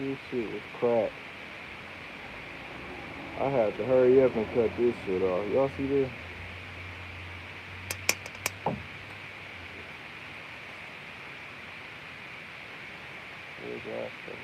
This shit was crack. I had to hurry up and cut this shit off. Y'all see this? Where's that stuff?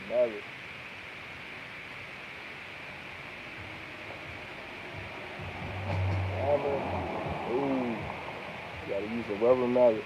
Mallet. Mallet. Ooh, gotta use a rubber mallet.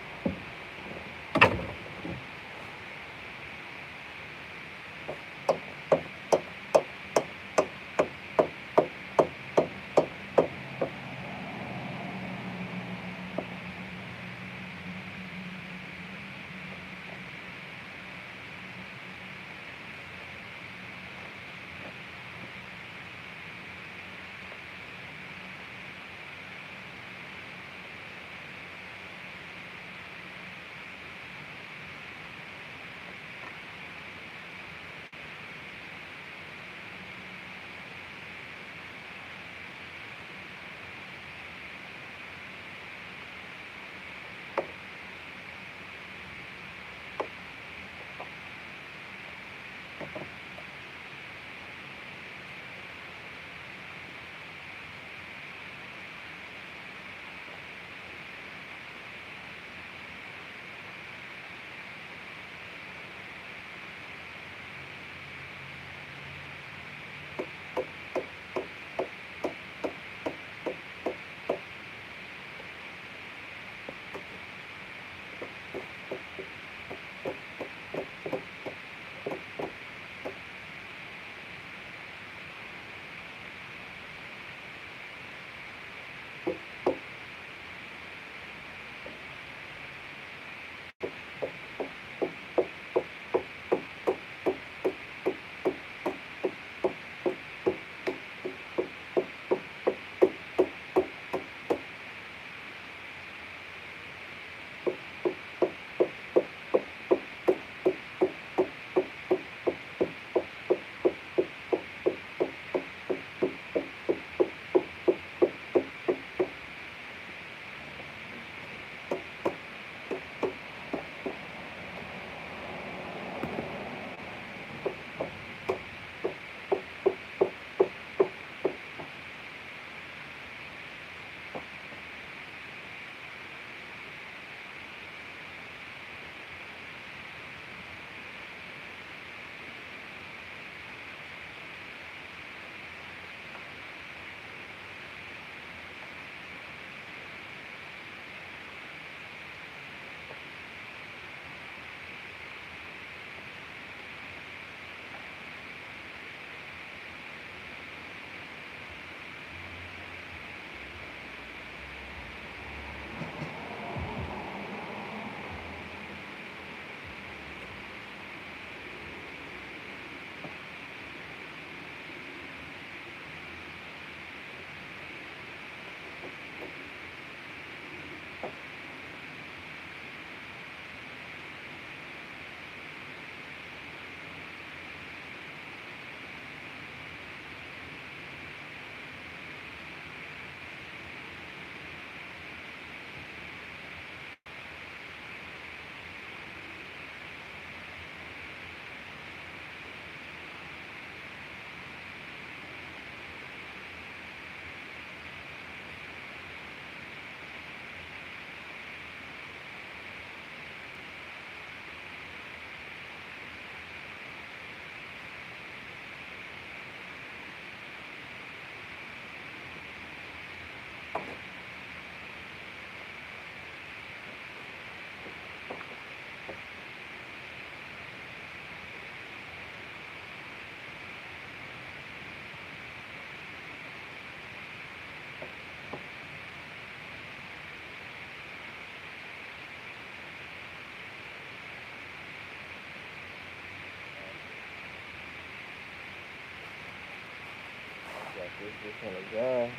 This kind of guy.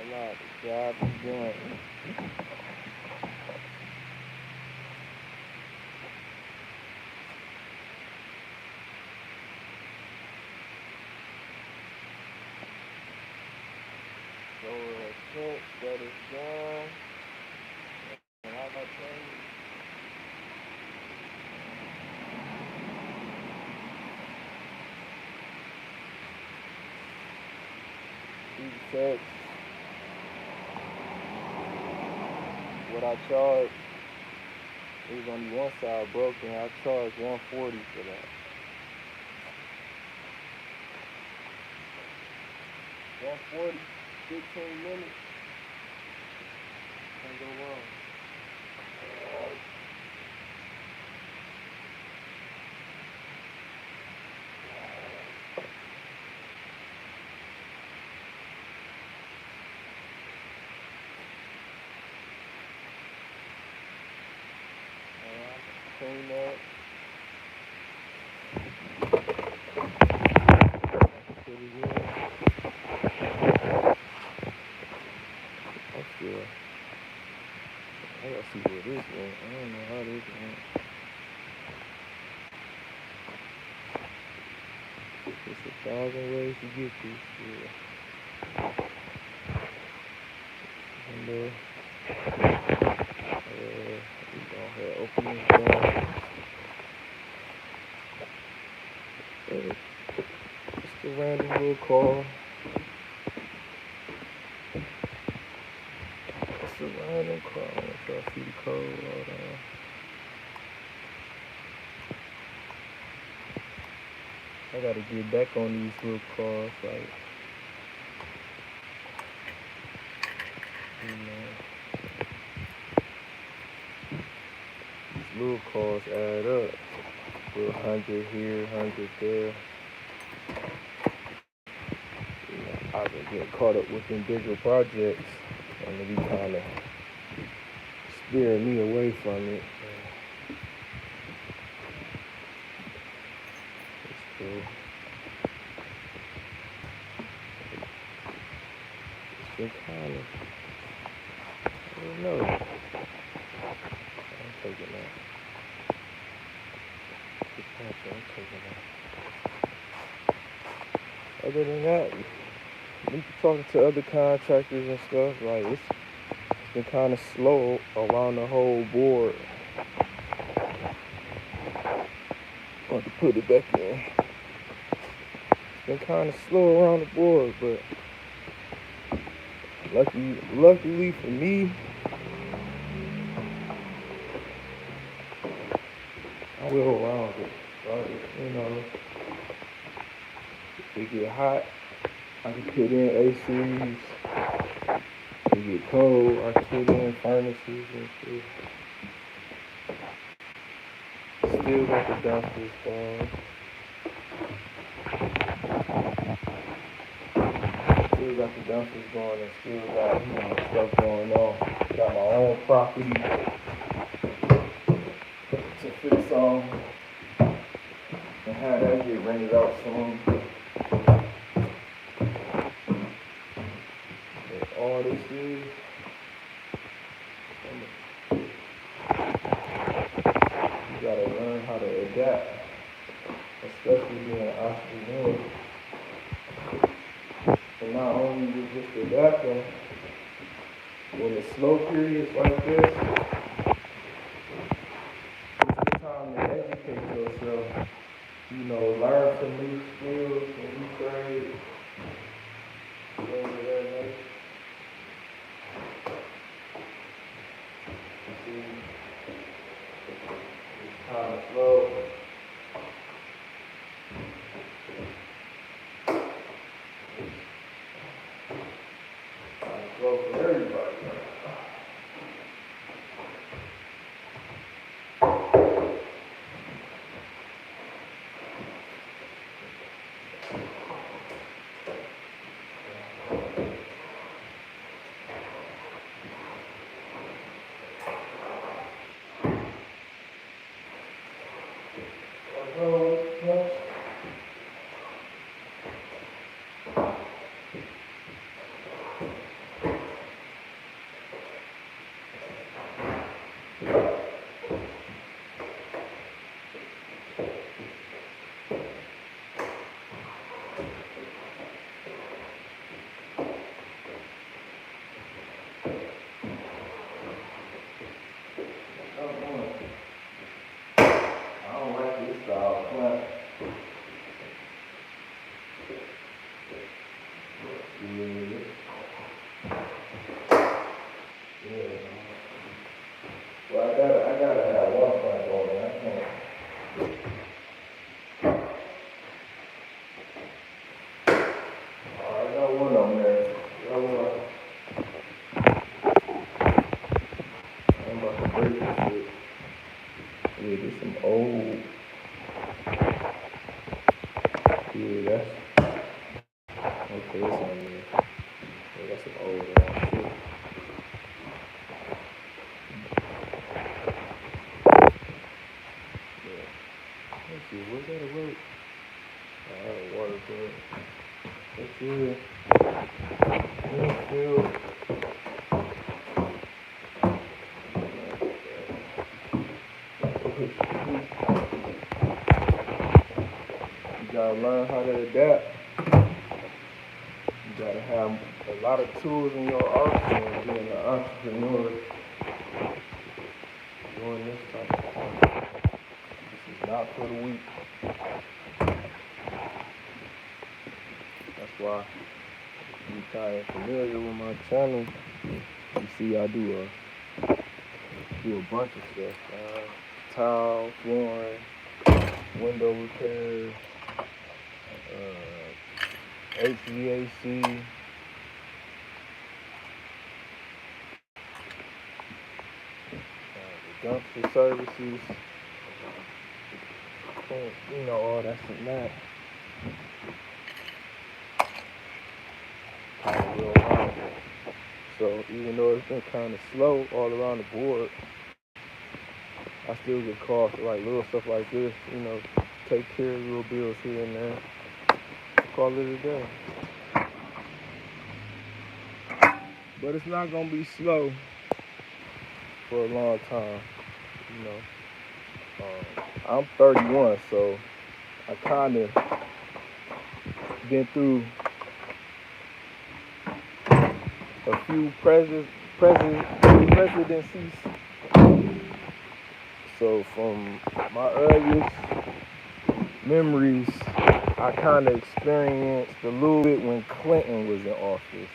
Voila, the job is done. So that is done. And how much change? These sets, what I charged, it was only one side broken. I charged $140 for that. 140, 15 minutes. Can't go wrong. Clean up. Put it in. I gotta see where this went. I don't know how this went. There's 1,000 ways to get this shit. And we go ahead, open this door. Just a random little car. It's a random car. I want y'all to see the code. Hold on. I gotta get back on these little cars, like, you know, these little cars add up. 100 here, 100 there. get caught up with them bigger projects, and it be kind of steering me away from it. It's cool. It's been kind of, I don't know. I'm taking that. I'm taking that. Other than that, we talking to other contractors and stuff. Like it's been kind of slow around the whole board. Want to put it back in. It's been kind of slow around the board, but luckily for me, I will around it. Right? You know, if it get hot, I can put in ACs. If it get cold, I can put in furnaces and shit. Still got the dumpsters going. Still got the dumpsters going and still got, stuff going on. Got my own property to fix on and have that get rented out soon. And all this is, you gotta learn how to adapt, especially being an entrepreneur. And not only with just adapting, when it's slow periods like this, it's the time to educate yourself. Learn some new skills, some new trades, things of that nature. You see, it's kind of slow. Slow for everybody. I don't like this style plant. Yeah. Well, I gotta have one plant going. I can't. I got one on there. I'm about to break this shit. Yeah, this some old. Yeah, that's. Okay, it's on there. Yeah, that's some old shit. Yeah. Let's see, was that a rope? I had a water pump. That's it. Infield. You gotta learn how to adapt. You gotta have a lot of tools in your arsenal being an entrepreneur. Doing this type of thing. This is not for the weak. That's why if you kind of familiar with my channel, you see I do a bunch of stuff. Tile, flooring, window repair, HVAC, dumpster services, all that's and that. So even though it's been kind of slow all around the board, I still get calls for like little stuff like this, take care of little bills here and there. Call it a day. But it's not gonna be slow for a long time, I'm 31, so I kind of been through a few presidencies. So from my earliest memories, I kind of experienced a little bit when Clinton was in office.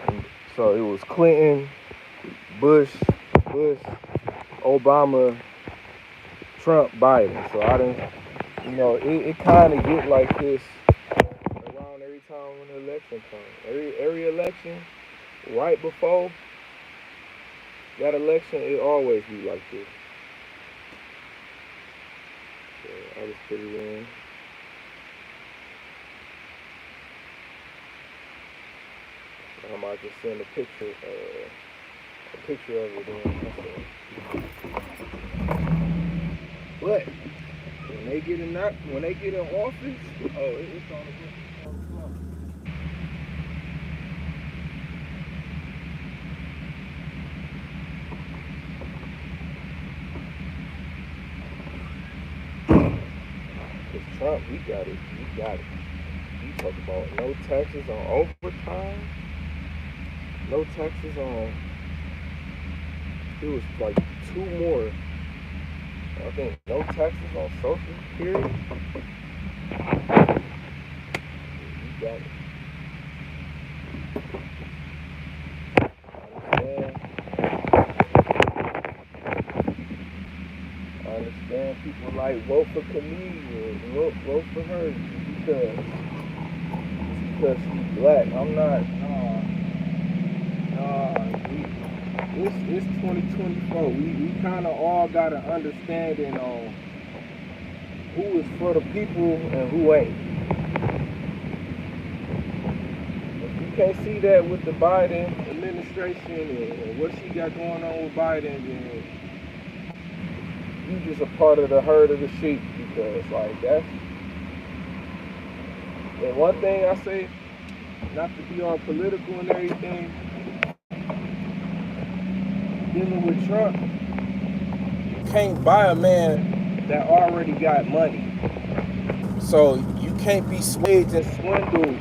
And so it was Clinton, Bush, Obama, Trump, Biden. So I didn't, it kind of get like this around every time when the election comes. Every election, right before that election, it always be like this. So I just put it in. I might just send a picture of it in. But when they get in office, it's on the floor. Cause Trump, he got it. He talk about no taxes on overtime, no taxes on. It was like 2 more. I think no taxes on Social Security. You got it. I understand people like vote for comedians, vote for her because she's black. I'm not. It's 2024. We kind of all got an understanding on who is for the people and who ain't. If you can't see that with the Biden administration and what she got going on with Biden, then you just a part of the herd of the sheep, because like that's. And one thing I say, not to be all political and everything, dealing with Trump, you can't buy a man that already got money. So you can't be swayed and swindled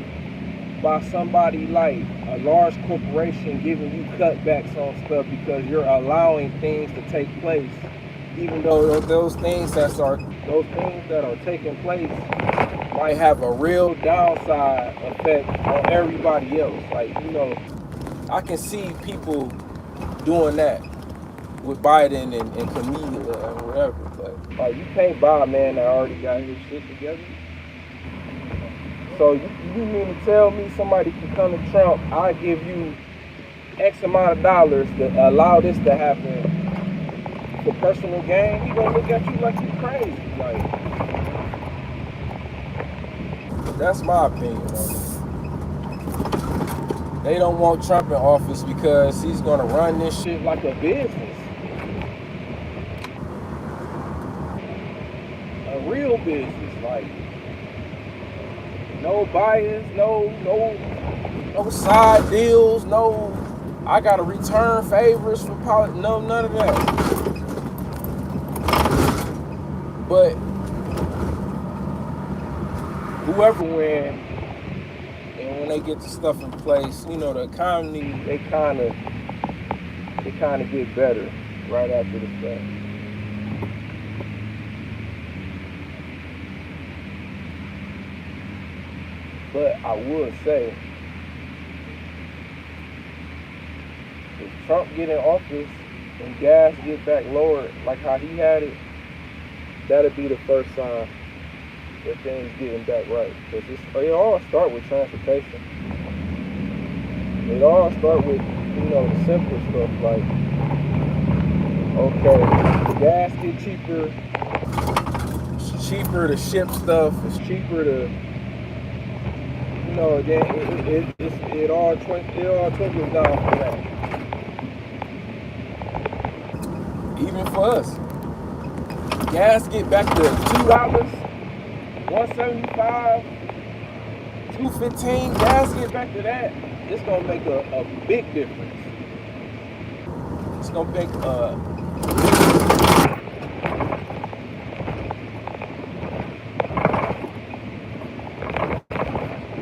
by somebody like a large corporation giving you cutbacks on stuff because you're allowing things to take place, even though those things that are taking place might have a real downside effect on everybody else. Like, I can see people doing that with Biden and Camilla and whatever, but like, you can't buy a man that already got his shit together. So you mean to tell me somebody can come to Trump, I give you X amount of dollars to allow this to happen for personal gain? He gonna look at you like you crazy. Like, that's my opinion on it. They don't want Trump in office because he's gonna run this shit like a business. A real business, like no bias, no side deals, no I gotta return favors for politics, no, none of that. But whoever wins, and when they get the stuff in place, the economy, they kind of get better right after the fact. But I would say, if Trump get in office and gas get back lowered like how he had it, that'll be the first sign that things getting back right. Because it all start with transportation. It all start with, the simple stuff like, okay, the gas get cheaper. It's cheaper to ship stuff. It's cheaper to, then it all trickles down from that. Even for us, gas get back to $2, $1.75, $2.15. Gas get back to that. It's gonna make a big difference. It's gonna make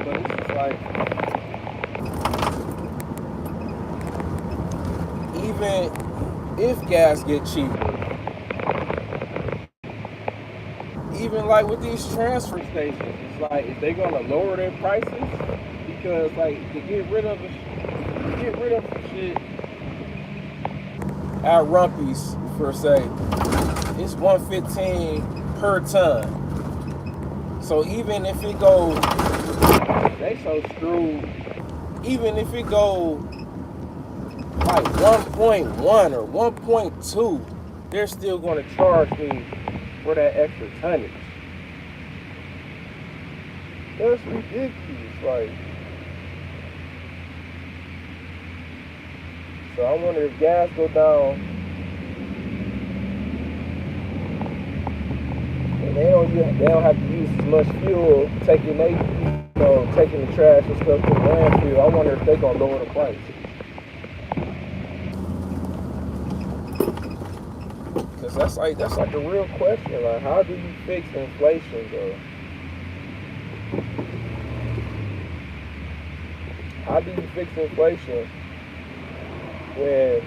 but it's just like, even if gas get cheaper, even like with these transfer stations, it's like, is they gonna lower their prices? Because like to get rid of shit at Rumpy's, per se, it's $1.15 per ton. So even if it goes, they so screwed. Even if it goes like 1.1 or 1.2, they're still going to charge me for that extra tonnage. That's ridiculous. Like, so I wonder if gas go down and they don't have to use as much fuel taking the trash and stuff to the landfill. I wonder if they gonna lower the price. Cause that's like a real question. Like, how do you fix inflation, though? How do you fix inflation when,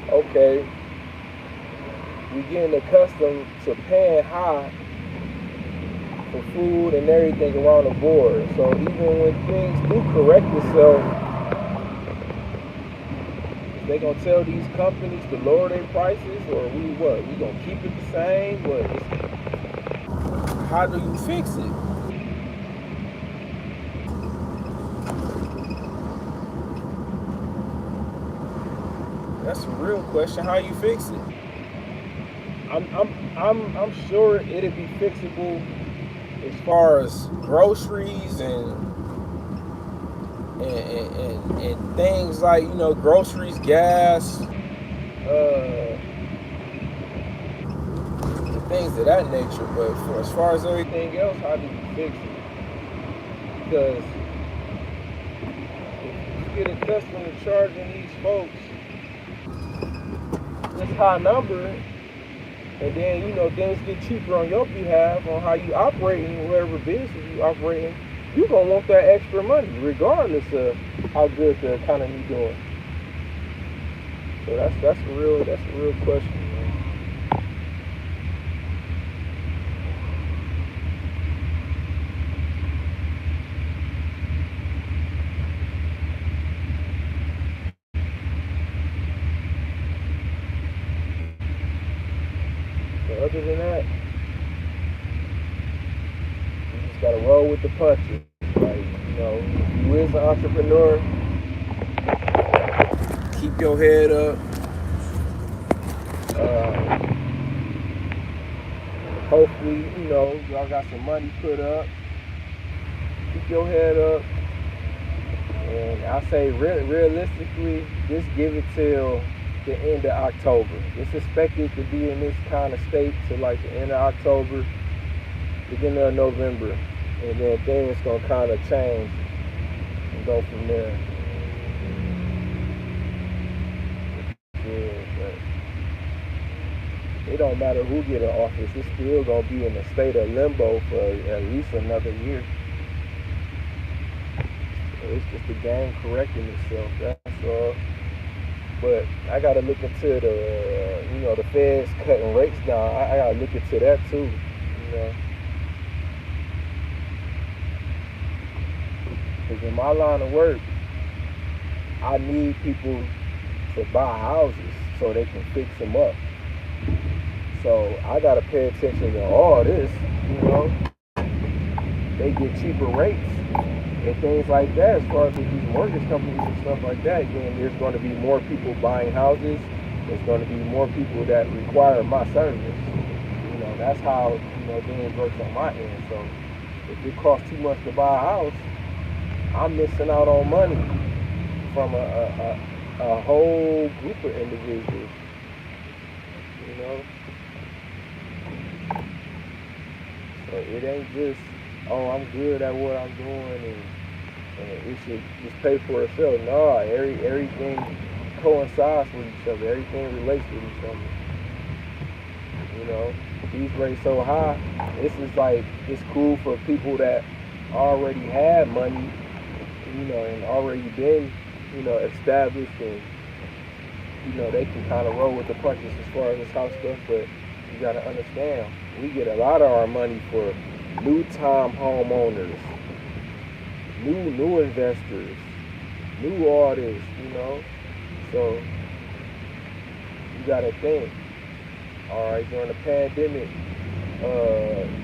okay, we're getting accustomed to paying high for food and everything around the board. So even when things do correct itself, they gonna tell these companies to lower their prices, or we gonna keep it the same? How do you fix it? That's a real question. How you fix it? I'm sure it'll be fixable as far as groceries and things like, groceries, gas, things of that nature. But as far as everything else, how do you fix it? Because if you get accustomed to charging these folks this high number, and then, things get cheaper on your behalf on how you operate in whatever business you operate in, you're going to want that extra money regardless of how good the economy doing. So that's a real question, man. But other than that, you just gotta roll with the punches. Like, if you is an entrepreneur, keep your head up. Hopefully, y'all got some money put up. Keep your head up. And I say realistically, just give it till the end of October. It's expected to be in this kind of state to like the end of October, beginning of November. And then things gonna kind of change and go from there. Yeah, but it don't matter who get in office. It's still gonna be in a state of limbo for at least another year. So it's just the game correcting itself. That's all. But I gotta look into the Feds cutting rates down. I gotta look into that too. Because in my line of work, I need people to buy houses so they can fix them up. So I gotta pay attention to all this. They get cheaper rates and things like that. As far as these mortgage companies and stuff like that, again, there's going to be more people buying houses. There's going to be more people that require my service. That's how things works on my end. So if it costs too much to buy a house, I'm missing out on money from a whole group of individuals, you know? So it ain't just, oh, I'm good at what I'm doing and it should just pay for itself. No, everything coincides with each other. Everything relates with each other. You know, these rates so high, this is like, it's cool for people that already had money, you know, and already been, you know, established, and, you know, they can kind of roll with the punches as far as this house stuff. But you got to understand, we get a lot of our money for new time homeowners, new investors, new artists, you know. So you got to think. All right, during the pandemic,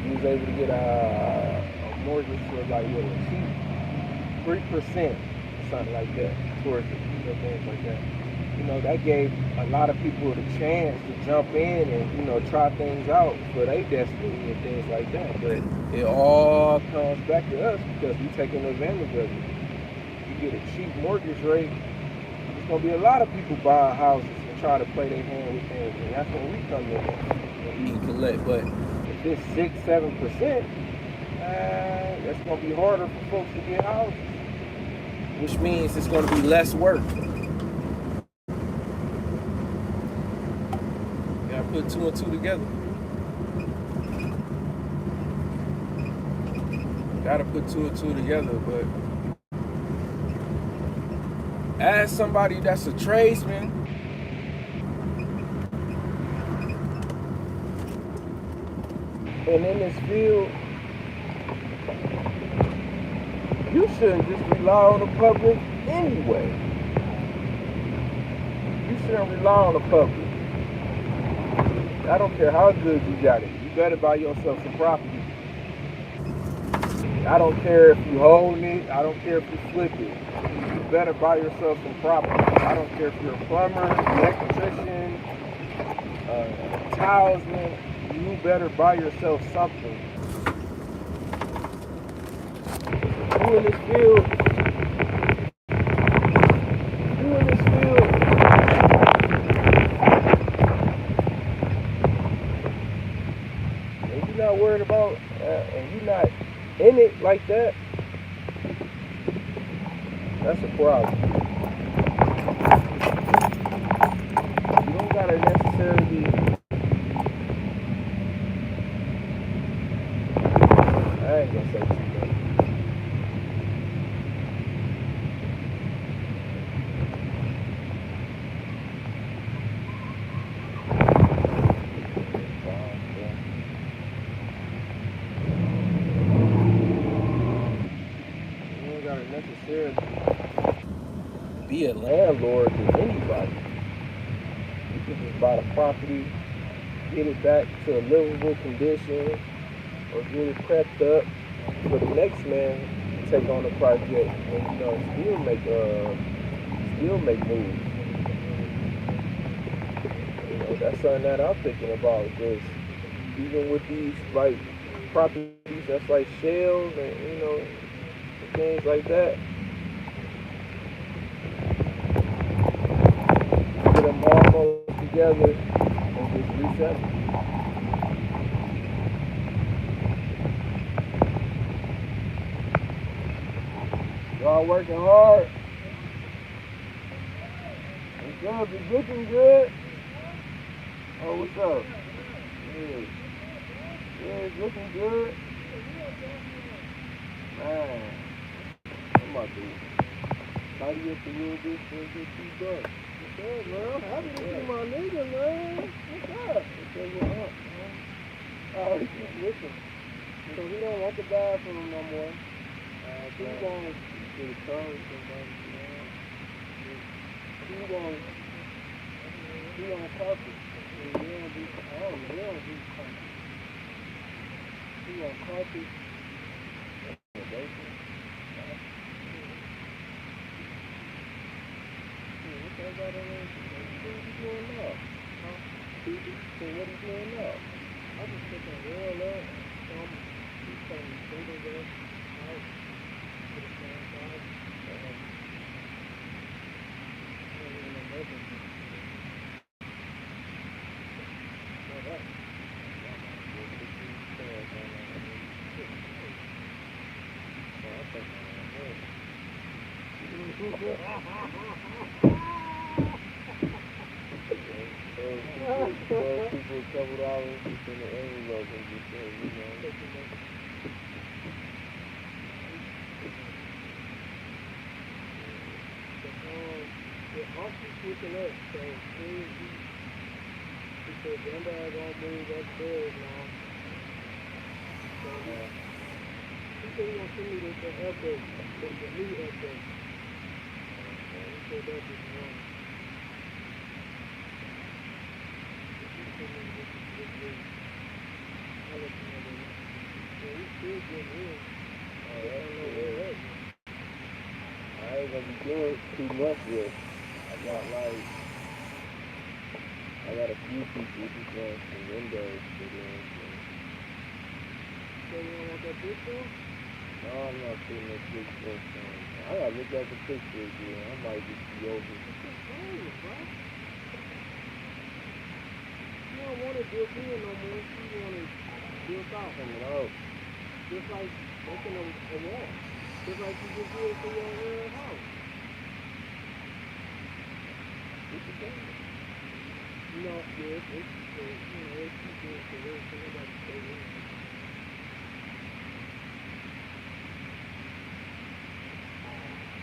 you was able to get a mortgage for like what, a cheap 3%, something like that, towards it, you know, things like that. You know, that gave a lot of people the chance to jump in and, you know, try things out for their destiny and things like that. But it all comes back to us because we taking advantage of it. You get a cheap mortgage rate, there's gonna be a lot of people buying houses and try to play their hand with things, and that's when we come in and we collect. But if it's 6-7%, that's gonna be harder for folks to get houses, which means it's gonna be less work. You gotta put 2 and 2 together. Gotta put 2 and 2 together, but as somebody that's a tradesman, and in this field, you shouldn't just rely on the public anyway. You shouldn't rely on the public. I don't care how good you got it. You better buy yourself some property. I don't care if you own it. I don't care if you flip it. You better buy yourself some property. I don't care if you're a plumber, electrician, talisman. You better buy yourself something. You in this field, and you're not worried about, and you're not in it like that, that's a problem. You don't gotta necessarily, I ain't gonna say too much. You don't gotta necessarily be a landlord to anybody. You can just buy the property, get it back to a livable condition, or get it prepped up for the next man to take on the project, and, you know, still make moves. You know, that's something that I'm thinking about. Just even with these like properties that's like shells and, you know, things like that, get them almost together and just reset them. Y'all working hard. It's gonna be looking good. Oh, what's up? Yeah, it's looking good. Man, I'm about to tidy up a little bit so it gets too dark. What's up, man? Happy to see my nigga, man. What's up? What's up? Oh, he keeps looking. So he don't want the bathroom no more. He wants to the car or somebody, man. He wants carpet. He don't do carpet. He wants carpet. What's that got on there? What are you doing now? So what are you doing now? I just put the oil up. People a couple dollars in the envelope and just say, you know. Switching up, so he said, remember I gonna move upstairs now. So, he said he gonna send me the update, the new update. He said that was wrong. I'll let you know that. Yeah, he's still getting in. I don't know where that's at. I ain't gonna be doing too much yet. I got a few people just want some windows to do. So you don't want that picture? No, I'm not putting that picture on. I gotta look at the picture again. I might just be over. What's the problem, bro? You don't want to build in no more. You want to build out. Coming out. Just like making a wall. Just like you just did for your house. You know, it's people for real, so nobody stay in.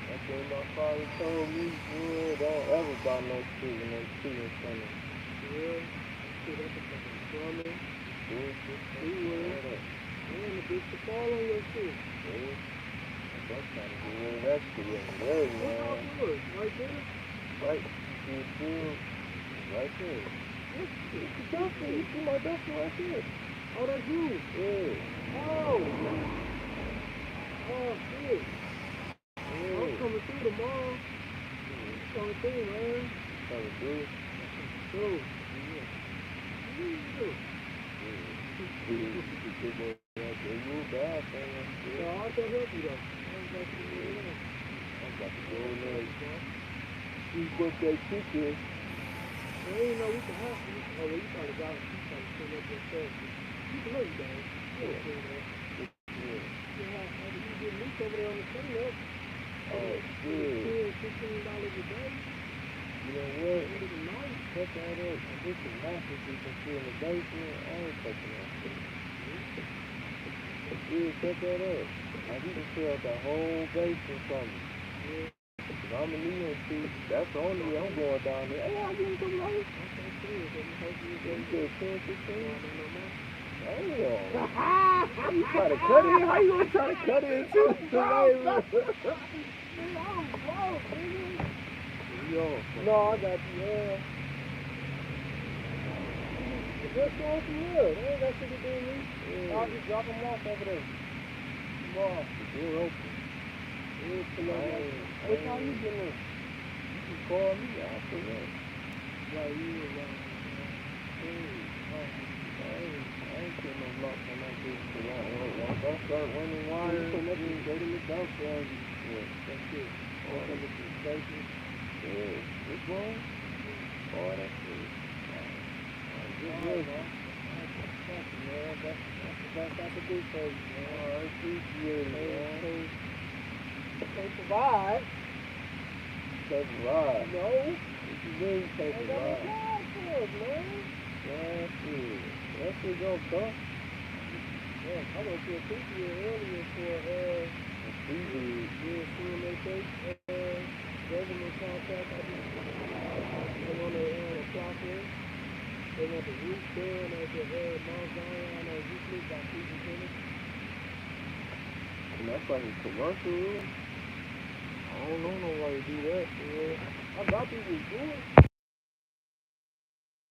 That's what my father told me, boy, don't ever buy no tree and no tree in front of me. Yeah, that's a fucking plumber. He will. And the bitch to fall on your shit. Yeah. That's trying to get rid of that shit over there, man. Right there? Right. Right there. It's the dumpster. You see my dumpster right there. Oh, that's you? Yeah. Oh. Oh, shit. Yeah. I'm coming through tomorrow. Coming through, man. Coming through? Through. Yeah. What do you do? You moved the house, man. No, I'll help you, though. I'm about to go in there. You book that ticket. Well, you know, we can help you. Oh, well, you probably got it. You probably send up your stuff. You can look down. Yeah. You get leaks over there on the cleanup. Oh, good. $15 a day. You know what? It is nice. Cut that up. And this is mattress you can see in the basement. I ain't touching that shit. Yeah, cut that up. Like, you can fill out the whole basement from me. Yeah. If I'm in New York City, that's the only way I'm going down there. Hey, I'm getting some light. Okay, serious. You said 10, 15? Damn. You try to cut it? How you gonna try to cut it into the labor? I'm broke, nigga. Yo. No, I got you, yeah. Just going through here. They ain't got shit to do with me. Yeah. I'll just drop them off over there. Tomorrow. The door open. What time you getting in? You can call me, I'll pull up. Why you around? I ain't putting no locks on my business around. Once I start running wires, go to the downstairs. Yeah, that's it. All the station. Yeah, what's wrong? Oh, that's it. Just good, man. Thank you, man. That's the best I could do for you, man. I appreciate it, man. Can't survive. Can't survive. No. What you mean can't survive? Man. That's it. That shit gonna come. Yeah, I went to a preview earlier for a preview. Yeah, seeing they take government contract. They want to apply for it. They want the roof done at the Mount Zion or Euclid by Cleveland Clinic. And that's like a commercial. I don't know nobody do that. Yeah. I got people do it.